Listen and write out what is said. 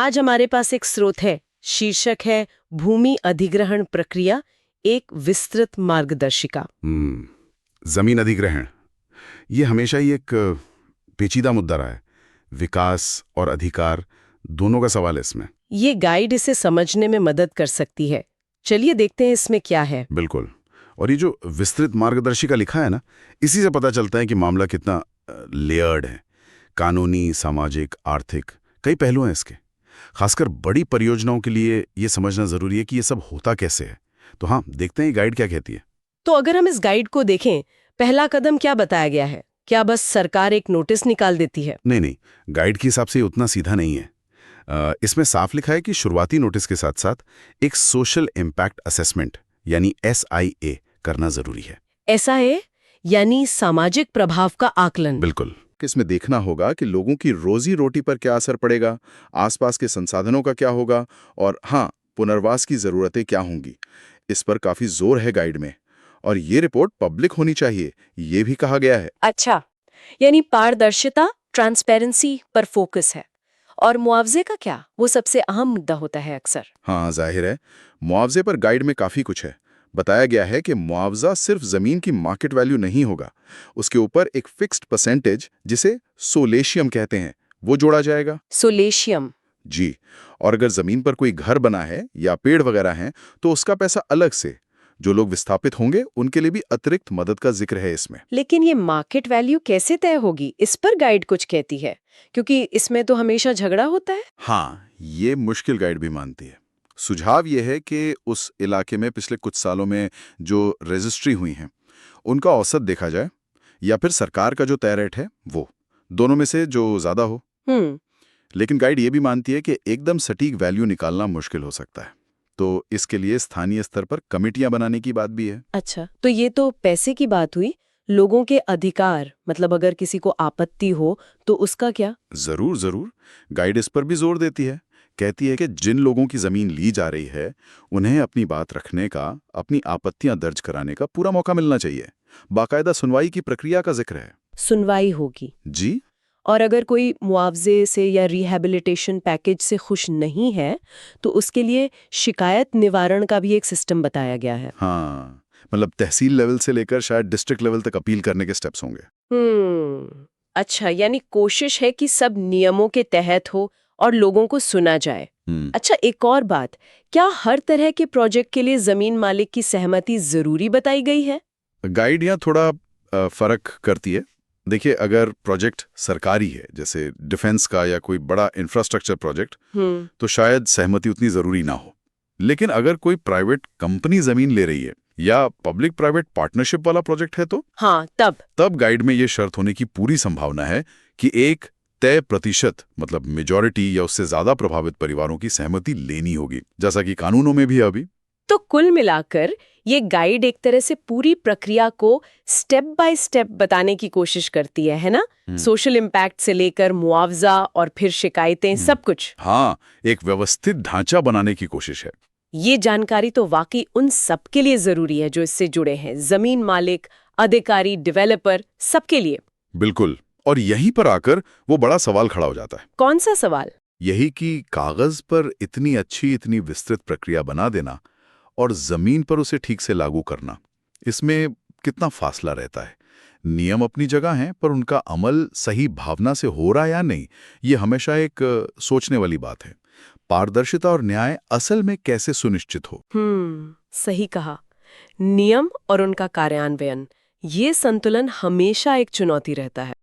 आज हमारे पास एक स्रोत है, शीर्षक है भूमि अधिग्रहण प्रक्रिया, एक विस्तृत मार्गदर्शिका। जमीन अधिग्रहण ये हमेशा ही एक पेचीदा मुद्दा रहा है। विकास और अधिकार दोनों का सवाल है इसमें। ये गाइड इसे समझने में मदद कर सकती है। चलिए देखते हैं इसमें क्या है। बिल्कुल। और ये जो विस्तृत मार्गदर्शिका लिखा है ना, इसी से पता चलता है कि मामला कितना लेयर्ड है। कानूनी, सामाजिक, आर्थिक कई पहलू हैं इसके। खासकर बड़ी परियोजनाओं के लिए ये समझना जरूरी है कि ये सब होता कैसे है। तो हाँ, देखते हैं ये गाइड क्या कहती है। तो अगर हम इस गाइड को देखें, पहला कदम क्या बताया गया है? क्या बस सरकार एक नोटिस निकाल देती है? नहीं, गाइड के हिसाब से ये उतना सीधा नहीं है। इसमें साफ लिखा है कि शुरुआती नोटिस के साथ साथ एक सोशल इम्पैक्ट असेसमेंट यानी SIA करना जरूरी है। SIA यानी सामाजिक प्रभाव का आकलन। बिल्कुल। इसमें देखना होगा कि लोगों की रोजी रोटी पर क्या असर पड़ेगा, आसपास के संसाधनों का क्या होगा और हाँ, पुनर्वास की जरूरतें क्या होंगी। इस पर काफी जोर है गाइड में। और ये रिपोर्ट पब्लिक होनी चाहिए, ये भी कहा गया है। अच्छा, यानी पारदर्शिता, ट्रांसपेरेंसी पर फोकस है। और मुआवजे का क्या? वो सबसे अहम मुद्दा होता है अक्सर। हाँ, जाहिर है मुआवजे पर गाइड में काफी कुछ है। बताया गया है कि मुआवजा सिर्फ जमीन की मार्केट वैल्यू नहीं होगा, उसके ऊपर एक फिक्स्ड परसेंटेज, जिसे सोलेशियम कहते हैं, वो जोड़ा जाएगा। सोलेशियम? जी। और अगर जमीन पर कोई घर बना है या पेड़ वगैरह हैं, तो उसका पैसा अलग से। जो लोग विस्थापित होंगे उनके लिए भी अतिरिक्त मदद का जिक्र है इसमें। लेकिन ये मार्केट वैल्यू कैसे तय होगी, इस पर गाइड कुछ कहती है? क्योंकि इसमें तो हमेशा झगड़ा होता है। हाँ, ये मुश्किल गाइड भी मानती है। सुझाव ये है कि उस इलाके में पिछले कुछ सालों में जो रजिस्ट्री हुई हैं, उनका औसत देखा जाए, या फिर सरकार का जो तय रेट है वो, दोनों में से जो ज्यादा हो। लेकिन गाइड ये भी मानती है कि एकदम सटीक वैल्यू निकालना मुश्किल हो सकता है, तो इसके लिए स्थानीय स्तर पर कमेटियां बनाने की बात भी है। अच्छा, तो ये तो पैसे की बात हुई। लोगों के अधिकार, मतलब अगर किसी को आपत्ति हो तो उसका क्या? जरूर गाइड इस पर भी जोर देती है। कहती है कि जिन लोगों की जमीन ली जा रही है, उन्हें अपनी बात रखने का, अपनी आपत्तियां दर्ज कराने का पूरा मौका मिलना चाहिए। बाकायदा सुनवाई की प्रक्रिया का जिक्र है। सुनवाई होगी? जी। और अगर कोई मुआवजे से या रिहैबिलिटेशन पैकेज से खुश नहीं है तो उसके लिए शिकायत निवारण का भी एक सिस्टम बताया गया है। हाँ, मतलब तहसील लेवल से लेकर शायद डिस्ट्रिक्ट लेवल तक अपील करने के स्टेप्स होंगे। अच्छा, यानी कोशिश है कि सब नियमों के तहत हो और लोगों को सुना जाए। अच्छा, एक और बात, क्या हर तरह के प्रोजेक्ट के लिए जमीन मालिक की सहमति जरूरी बताई गई है? गाइड यहाँ थोड़ा फर्क करती है। देखिए, अगर प्रोजेक्ट सरकारी है, जैसे डिफेंस का या कोई बड़ा इंफ्रास्ट्रक्चर प्रोजेक्ट, तो शायद सहमति उतनी जरूरी ना हो। लेकिन अगर कोई प्राइवेट कंपनी जमीन ले रही है या पब्लिक प्राइवेट पार्टनरशिप वाला प्रोजेक्ट है तो हाँ, तब गाइड में ये शर्त होने की पूरी संभावना है कि एक तय प्रतिशत, मतलब मेजॉरिटी या उससे ज्यादा प्रभावित परिवारों की सहमति लेनी होगी, जैसा कि कानूनों में भी है अभी। तो कुल मिलाकर ये गाइड एक तरह से पूरी प्रक्रिया को स्टेप बाय स्टेप बताने की कोशिश करती है ना? सोशल इम्पैक्ट से लेकर मुआवजा और फिर शिकायतें, सब कुछ। हाँ, एक व्यवस्थित ढांचा बनाने की कोशिश है। ये जानकारी तो वाकई उन सब के लिए जरूरी है जो इससे जुड़े हैं, जमीन मालिक, अधिकारी, डेवलपर, सबके लिए। बिल्कुल। और यहीं पर आकर वो बड़ा सवाल खड़ा हो जाता है। कौन सा सवाल? यही कि कागज पर इतनी अच्छी, इतनी विस्तृत प्रक्रिया बना देना और जमीन पर उसे ठीक से लागू करना, इसमें कितना फासला रहता है। नियम अपनी जगह हैं, पर उनका अमल सही भावना से हो रहा है या नहीं, ये हमेशा एक सोचने वाली बात है। पारदर्शिता और न्याय असल में कैसे सुनिश्चित हो। सही कहा। नियम और उनका कार्यान्वयन, ये संतुलन हमेशा एक चुनौती रहता है।